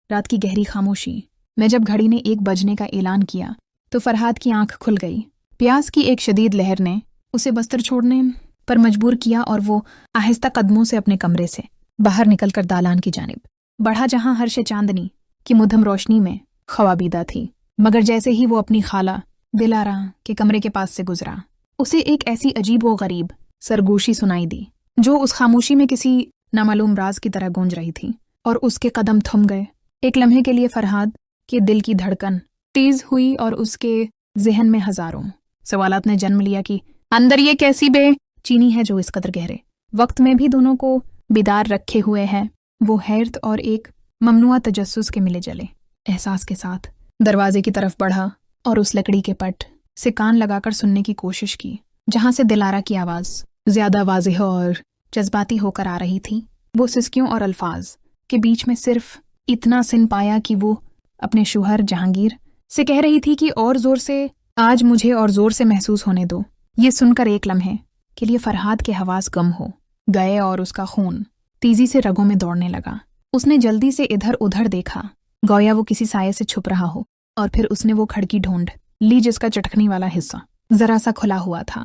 رات کی گہری خاموشی میں جب گھڑی نے 1 بجنے کا اعلان کیا تو فرحاد کی آنکھ کھل گئی۔ پیاس کی ایک شدید لہر نے اسے بستر چھوڑنے پر مجبور کیا اور وہ آہستہ قدموں سے اپنے کمرے سے باہر نکل کر دالان کی جانب بڑھا، جہاں ہرش چاندنی کی مدھم روشنی میں خوابیدہ تھی۔ مگر جیسے ہی وہ اپنی خالہ دلارا کے کمرے کے پاس سے گزرا، اسے ایک ایسی عجیب و غریب سرگوشی سنائی دی جو اس خاموشی میں کسی نامعلوم راز کی طرح گونج رہی تھی، اور اس کے قدم تھم گئے۔ ایک لمحے کے لیے فرحاد کے دل کی دھڑکن تیز ہوئی اور اس کے ذہن میں ہزاروں سوالات نے جنم لیا کہ اندر یہ کیسی بے چینی ہے جو اس قدر گہرے وقت میں بھی دونوں کو بیدار رکھے ہوئے ہے۔ وہ حیرت اور ایک ممنوعہ تجسس کے ملے جلے احساس کے ساتھ دروازے کی طرف بڑھا اور اس لکڑی کے پٹ سے کان لگا کر سننے کی کوشش کی جہاں سے دلارا کی آواز زیادہ واضح اور جذباتی ہو کر آ رہی تھی۔ وہ سسکیوں اور الفاظ کے بیچ میں صرف اتنا سن پایا کہ وہ اپنے شوہر جہانگیر سے کہہ رہی تھی کہ اور زور سے، آج مجھے اور زور سے محسوس ہونے دو۔ یہ سن کر ایک لمحے کے لیے فرحاد کے حواس گم ہو گئے اور اس کا خون تیزی سے رگوں میں دوڑنے لگا۔ اس نے جلدی سے ادھر ادھر دیکھا، گویا وہ کسی سائے سے چھپ رہا ہو، اور پھر اس نے وہ کھڑکی ڈھونڈ لی جس کا چٹکنی والا حصہ ذرا سا کھلا ہوا تھا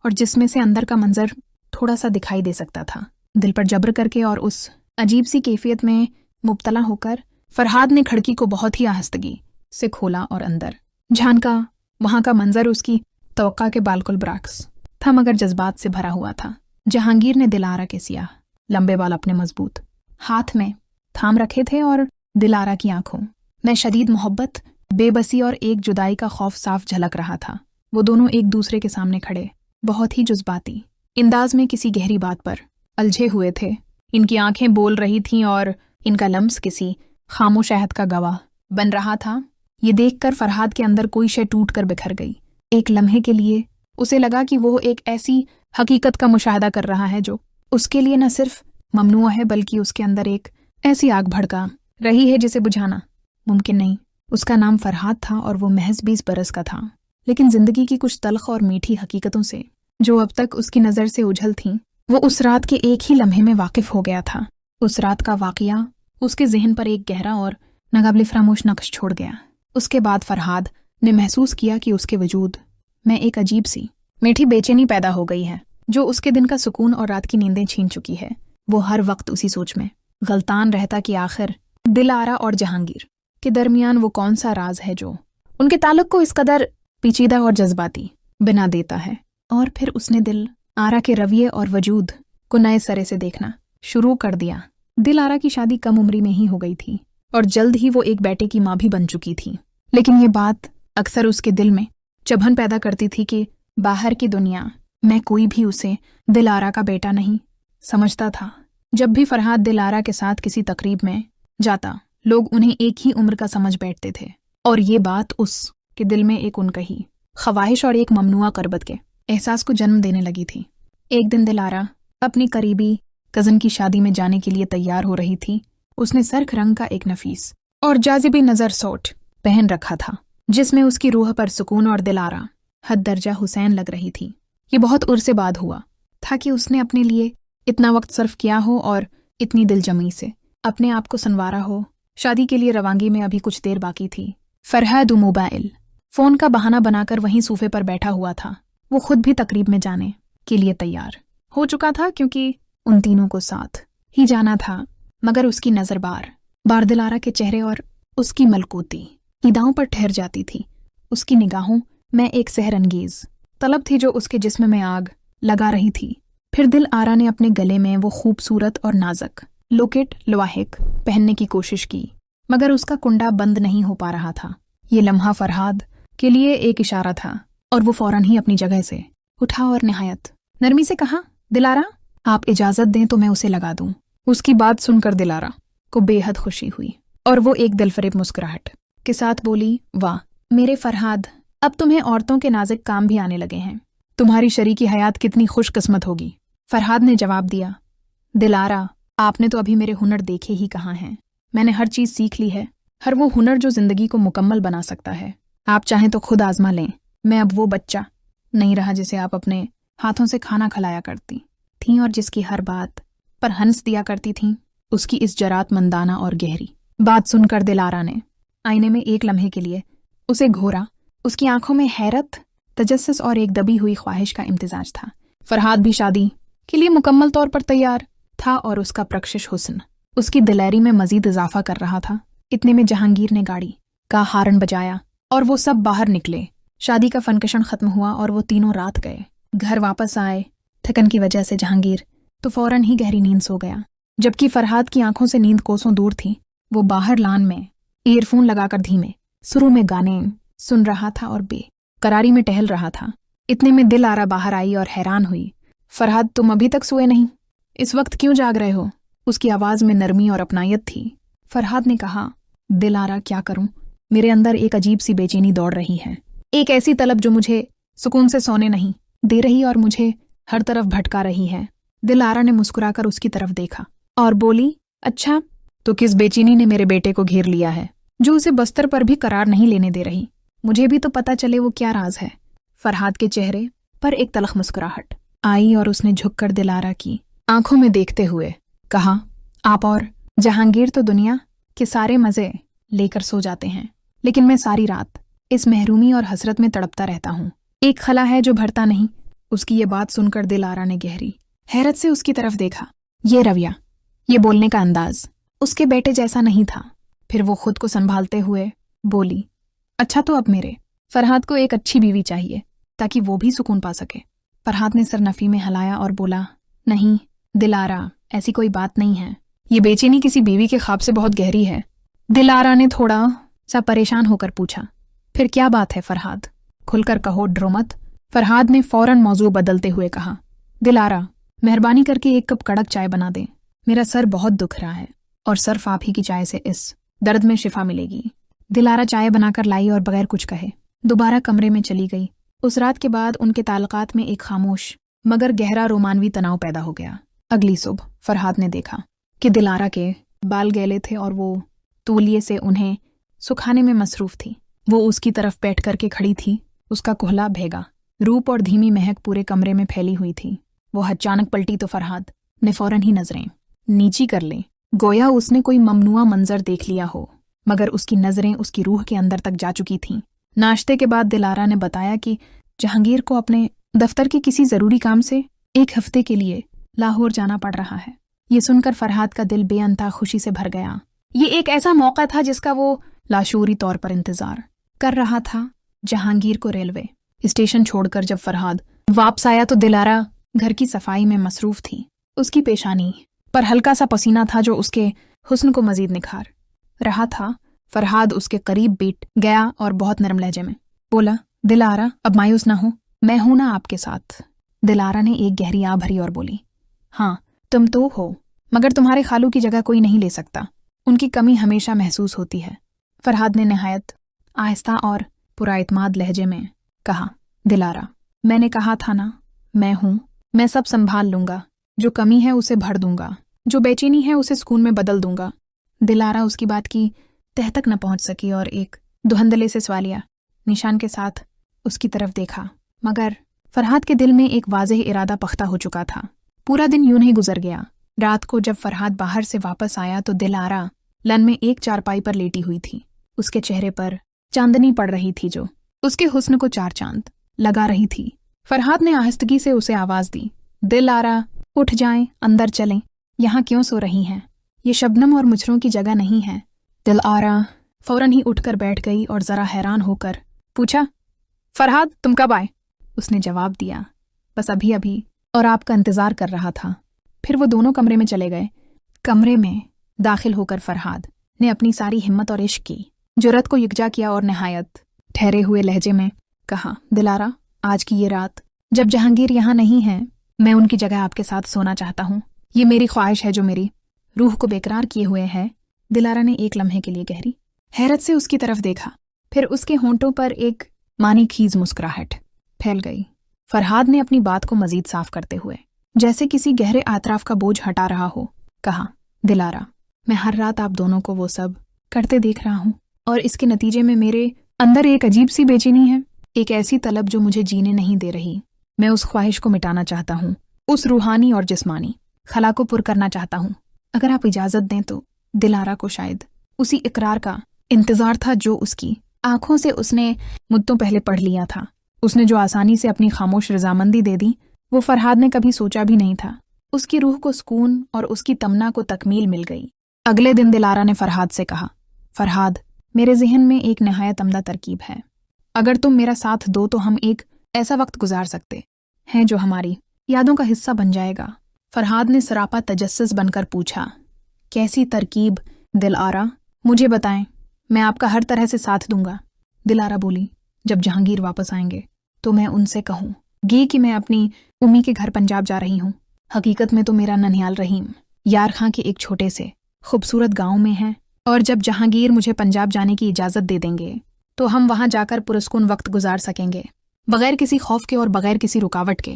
اور جس میں سے اندر کا منظر تھوڑا سا دکھائی دے سکتا تھا۔ دل پر جبر کر کے اور اس عجیب سی کیفیت میں مبتلا ہو کر فرحاد نے کھڑکی کو بہت ہی آہستگی سے کھولا اور اندر جھانکا۔ وہاں کا منظر اس کی توقع کے بالکل برعکس تھا، مگر جذبات سے بھرا ہوا تھا۔ جہانگیر نے دلارا کے سیاہ لمبے بال اپنے مضبوط ہاتھ میں تھام رکھے تھے اور دلارا کی آنکھوں میں شدید محبت، بے بسی اور ایک جدائی کا خوف صاف جھلک رہا تھا۔ وہ دونوں ایک دوسرے کے سامنے کھڑے بہت ہی جذباتی انداز میں کسی گہری بات پر الجھے ہوئے تھے۔ ان کی آنکھیں بول رہی تھیں اور ان کا لمس کسی خاموش عہد کا گواہ بن رہا تھا۔ یہ دیکھ کر فرحاد کے اندر کوئی شے ٹوٹ کر بکھر گئی۔ ایک لمحے کے لیے اسے لگا کہ وہ ایک ایسی حقیقت کا مشاہدہ کر رہا ہے جو اس کے لیے نہ صرف ممنوع ہے بلکہ اس کے اندر ایک ایسی آگ بھڑکا رہی ہے جسے بجھانا ممکن نہیں۔ اس کا نام فرحاد تھا اور وہ محض 20 برس کا تھا، لیکن زندگی کی کچھ تلخ اور میٹھی حقیقتوں سے جو اب تک اس کی نظر سے اوجھل تھیں، وہ اس رات کے ایک ہی لمحے میں واقف ہو گیا تھا۔ اس رات کا واقعہ اس کے ذہن پر ایک گہرا اور ناقابل فراموش نقش چھوڑ گیا۔ اس کے بعد فرحاد نے محسوس کیا کہ اس کے وجود میں ایک عجیب سی میٹھی بے چینی پیدا ہو گئی ہے جو اس کے دن کا سکون اور رات کی نیندیں چھین چکی ہے۔ وہ ہر وقت اسی سوچ میں غلطان رہتا کہ آخر دلارا اور جہانگیر کے درمیان وہ کون سا راز ہے جو ان کے تعلق کو اس قدر پیچیدہ اور جذباتی بنا دیتا ہے۔ اور پھر اس نے دل آرا کے رویے اور وجود کو نئے سرے سے دیکھنا شروع کر دیا۔ دل آرا کی شادی کم عمری میں ہی ہو گئی تھی اور جلد ہی وہ ایک بیٹے کی ماں بھی بن چکی تھی، لیکن یہ بات اکثر اس کے دل میں چبھن پیدا کرتی تھی کہ باہر کی دنیا میں کوئی بھی اسے دل آرا کا بیٹا نہیں سمجھتا تھا۔ جب بھی فرحاد دل آرا کے ساتھ کسی تقریب میں جاتا، لوگ انہیں ایک ہی عمر کا سمجھ بیٹھتے تھے، اور یہ بات اس کے دل میں ایک انکہی خواہش اور ایک ممنوعہ قربت کے احساس کو جنم دینے لگی تھی۔ ایک دن دل آرا اپنی قریبی کزن کی شادی میں جانے کے لیے تیار ہو رہی تھی۔ اس نے سرخ رنگ کا ایک نفیس اور جاذبی نظر سوٹ پہن رکھا تھا جس میں اس کی روح پر سکون اور دل آرا حد درجہ حسین لگ رہی تھی۔ یہ بہت عرصے بعد ہوا تھا کہ اس نے اپنے لیے اتنا وقت صرف کیا ہو اور اتنی دل جمی سے اپنے آپ کو سنوارا ہو۔ شادی کے لیے روانگی میں ابھی کچھ دیر باقی تھی۔ فرحاد موبائل فون کا بہانہ بنا کر وہیں صوفے پر بیٹھا ہوا تھا۔ وہ خود بھی تقریب میں جانے کے لیے تیار ہو چکا تھا کیونکہ ان تینوں کو ساتھ ہی جانا تھا، مگر اس کی نظر بار دلارا کے چہرے اور اس کی ملکوتی اداؤں پر ٹھہر جاتی تھی۔ اس کی نگاہوں میں ایک سحر انگیز طلب تھی جو اس کے جسم میں آگ لگا رہی تھی۔ پھر دل آرا نے اپنے گلے میں وہ خوبصورت اور نازک لوکٹ لواحق پہننے کی کوشش کی، مگر اس کا کنڈا بند نہیں ہو پا رہا تھا۔ یہ لمحہ فرحاد کے لیے ایک اشارہ تھا اور وہ فوراً ہی اپنی جگہ سے اٹھا اور نہایت نرمی سے کہا، دلارا آپ اجازت دیں تو میں اسے لگا دوں۔ اس کی بات سن کر دلارا کو بے حد خوشی ہوئی اور وہ ایک دلفریب مسکراہٹ کے ساتھ بولی، واہ میرے فرحاد، اب تمہیں عورتوں کے نازک کام بھی آنے لگے ہیں۔ تمہاری شریکی حیات کتنی خوش قسمت ہوگی۔ فرحاد نے جواب دیا، دلارا آپ نے تو ابھی میرے ہنر دیکھے ہی کہاں ہیں۔ میں نے ہر چیز سیکھ لی ہے، ہر وہ ہنر جو زندگی کو مکمل بنا سکتا ہے۔ آپ چاہیں تو خود آزما لیں۔ میں اب وہ بچہ نہیں رہا جسے آپ اپنے ہاتھوں سے کھانا کھلایا کرتی تھیں اور جس کی ہر بات پر ہنس دیا کرتی تھیں۔ اس کی اس جرات مندانہ اور گہری बात सुनकर दिलारा ने आईने में एक लम्हे के लिए उसे घोरा। उसकी आंखों में हैरत, तजस्सुस और एक दबी हुई ख्वाहिश का इम्तिजाज था। फरहाद भी शादी के लिए मुकम्मल तौर पर तैयार था और उसका प्रकशिश हुस्न उसकी दिलेरी में मजीद इजाफा कर रहा था। इतने में जहांगीर ने गाड़ी का हारन बजाया और वो सब बाहर निकले। शादी का फनकशन खत्म हुआ और वो तीनों रात गए। घर वापस आए। थकन की वजह से जहांगीर तो फौरन ही गहरी नींद सो गया, जबकि फरहाद की आंखों से नींद कोसों दूर थी। वो बाहर लान में ईयरफोन लगाकर धीमे सुरों में गाने सुन रहा था और बेकरारी में टहल रहा था। इतने में दिलारा बाहर आई और हैरान हुई। फरहाद, तुम अभी तक सोए नहीं? इस वक्त क्यों जाग रहे हो? उसकी आवाज में नरमी और अपनायत थी। फरहाद ने कहा, दिलारा क्या करूं, मेरे अंदर एक अजीब सी बेचैनी दौड़ रही है। एक ऐसी तलब जो मुझे सुकून से सोने नहीं दे रही और मुझे हर तरफ भटका रही है। दिलारा ने मुस्कुराकर उसकी तरफ देखा और बोली, अच्छा, तो किस बेचैनी ने मेरे बेटे को घेर लिया है जो उसे बस्तर पर भी करार नहीं लेने दे रही? मुझे भी तो पता चले वो क्या राज है। फरहाद के चेहरे पर एक तलख मुस्कुराहट आई और उसने झुककर दिलारा की आंखों में देखते हुए कहा, आप और जहांगीर तो दुनिया के सारे मजे लेकर सो जाते हैं, लेकिन मैं सारी रात इस महरूमी और हसरत में तड़पता रहता हूँ। एक खला है जो भरता नहीं। उसकी ये बात सुनकर दिलारा ने गहरी हैरत से उसकी तरफ देखा। ये रवैया, ये बोलने का अंदाज उसके बेटे जैसा नहीं था। फिर वो खुद को संभालते हुए बोली, अच्छा, तो अब मेरे फरहाद को एक अच्छी बीवी चाहिए ताकि वो भी सुकून पा सके। फरहाद ने सर नफी में हिलाया और बोला, नहीं दिलारा, ऐसी कोई बात नहीं है। ये बेचैनी किसी बीवी के ख्वाब से बहुत गहरी है। दिलारा ने थोड़ा सा परेशान होकर पूछा, फिर क्या बात है फरहाद? खुलकर कहो, डरो मत। फरहाद ने फौरन मौजू बदलते हुए कहा, दिलारा, मेहरबानी करके एक कप कड़क चाय बना दे। मेरा सर बहुत दुख रहा है और सिर्फ आप ही की चाय से इस दर्द में शिफा मिलेगी। दिलारा चाय बनाकर लाई और बगैर कुछ कहे दोबारा कमरे में चली गई। उस रात के बाद उनके ताल्लुकात में एक खामोश मगर गहरा रोमानवी तनाव पैदा हो गया। अगली सुबह फरहाद ने देखा कि दिलारा के बाल गैले थे और वो तौलिए से उन्हें सुखाने में मसरूफ थी। वो उसकी तरफ बैठ करके खड़ी थी। उसका कुहला भेगा रूप और धीमी महक पूरे कमरे में फैली हुई थी। वो अचानक पलटी तो फरहाद ने फौरन ही नजरें नीची कर ली, गोया उसने कोई ममनुआ मंजर देख लिया हो, मगर उसकी नजरें उसकी रूह के अंदर तक जा चुकी थीं। नाश्ते के बाद दिलारा ने बताया कि जहांगीर को अपने दफ्तर के किसी जरूरी काम से एक हफ्ते के लिए लाहौर जाना पड़ रहा है। ये सुनकर फरहाद का दिल बेअंतहा खुशी से भर गया। ये एक ऐसा मौका था जिसका वो लाशूरी तौर पर इंतजार कर रहा था। जहांगीर को रेलवे स्टेशन छोड़कर जब फरहाद वापस आया तो दिलारा घर की सफाई में मसरूफ थी। उसकी पेशानी पर हल्का सा पसीना था जो उसके हुस्न को मजीद निखार रहा था। फरहाद उसके करीब बैठ गया और बहुत नरम लहजे में बोला, दिलारा, अब मायूस ना हो, मैं हूं ना आपके साथ। दिलारा ने एक गहरी आ भरी और बोली, हाँ तुम तो हो, मगर तुम्हारे खालू की जगह कोई नहीं ले सकता। उनकी कमी हमेशा महसूस होती है। फरहाद ने नहायत आहिस्ता और पूरा इत्माद लहजे में कहा, दिलारा, मैंने कहा था ना, मैं हूं, मैं सब संभाल लूंगा। जो कमी है उसे भर दूंगा, जो बेचैनी है उसे सुकून में बदल दूंगा। दिलारा उसकी बात की तह तक न पहुंच सकी और एक धुंधले से सवालिया निशान के साथ उसकी तरफ देखा, मगर फरहाद के दिल में एक वाज़ेह इरादा पख्ता हो चुका था। पूरा दिन यूं ही गुजर गया। रात को जब फरहाद बाहर से वापस आया तो दिलारा लन में एक चारपाई पर लेटी हुई थी। उसके चेहरे पर चांदनी पड़ रही थी जो उसके हुस्न को चार चांद लगा रही थी। फरहाद ने आहिस्तगी से उसे आवाज दी, दिलारा, उठ जाएं, अंदर चलें, यहाँ क्यों सो रही हैं? ये शबनम और मुछरों की जगह नहीं है। दिलारा फौरन ही उठकर बैठ गई और जरा हैरान होकर पूछा, फरहाद तुम कब आए? उसने जवाब दिया, बस अभी अभी, और आपका इंतजार कर रहा था। फिर वो दोनों कमरे में चले गए। कमरे में दाखिल होकर फरहाद ने अपनी सारी हिम्मत और इश्क की जुर्रत को यकजा किया और नहायत ठहरे हुए लहजे में कहा, दिलारा, आज की ये रात जब जहांगीर यहाँ नहीं है, मैं उनकी जगह आपके साथ सोना चाहता हूँ। ये मेरी ख्वाहिश है जो मेरी रूह को बेकरार किए हुए है। दिलारा ने एक लम्हे के लिए गहरी हैरत से उसकी तरफ देखा, फिर उसके होंठों पर एक मानी खीज मुस्कुराहट फैल गई। फरहाद ने अपनी बात को मजीद साफ करते हुए जैसे किसी गहरे आतराफ का बोझ हटा रहा हो कहा, दिलारा, मैं हर रात आप दोनों को वो सब करते देख रहा हूँ और इसके नतीजे में मेरे अंदर एक अजीब सी बेचैनी है, एक ऐसी तलब जो मुझे जीने नहीं दे रही। मैं उस ख्वाहिश को मिटाना चाहता हूँ, उस रूहानी और जिस्मानी खला को पुर करना चाहता हूँ। अगर आप इजाजत दें तो दिलारा को शायद उसी इकरार का इंतजार था जो उसकी आंखों से उसने मुद्दों पहले पढ़ लिया था। उसने जो आसानी से अपनी खामोश रजामंदी दे दी, वो फरहाद ने कभी सोचा भी नहीं था। उसकी रूह को सुकून और उसकी तमन्ना को तकमील मिल गई। अगले दिन दिलारा ने फरहाद से कहा, फरहाद, मेरे जहन में एक नहायत अमदा तरकीब है। अगर तुम मेरा साथ दो तो हम एक ऐसा वक्त गुजार सकते हैं जो हमारी यादों का हिस्सा बन जाएगा। फरहाद ने सरापा तजस्सुस बनकर पूछा, कैसी तरकीब दिलारा? मुझे बताएं, मैं आपका हर तरह से साथ दूंगा। दिलारा बोली, जब जहांगीर वापस आएंगे तो मैं उनसे कहूँगी कि मैं अपनी उम्मी के घर पंजाब जा रही हूँ। हकीकत में तो मेरा ननिहाल रहीम यार खां के एक छोटे से खूबसूरत गांव में है, और जब जहांगीर मुझे पंजाब जाने की इजाज़त दे देंगे तो हम वहां जाकर पुरस्कून वक्त गुजार सकेंगे, बगैर किसी खौफ के और बगैर किसी रुकावट के।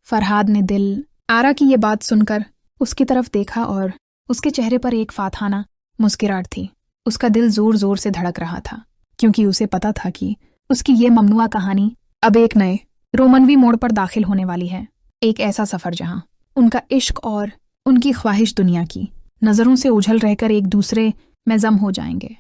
फरहाद ने दिलारा की ये बात सुनकर उसकी तरफ देखा और उसके चेहरे पर एक फाथाना मुस्कुराहट थी। उसका दिल जोर जोर से धड़क रहा था, क्योंकि उसे पता था कि उसकी ये ममनुआ कहानी अब एक नए रोमनवी मोड़ पर दाखिल होने वाली है। एक ऐसा सफ़र जहां उनका इश्क और उनकी ख्वाहिश दुनिया की नज़रों से उझल रहकर एक दूसरे में जम हो जाएंगे।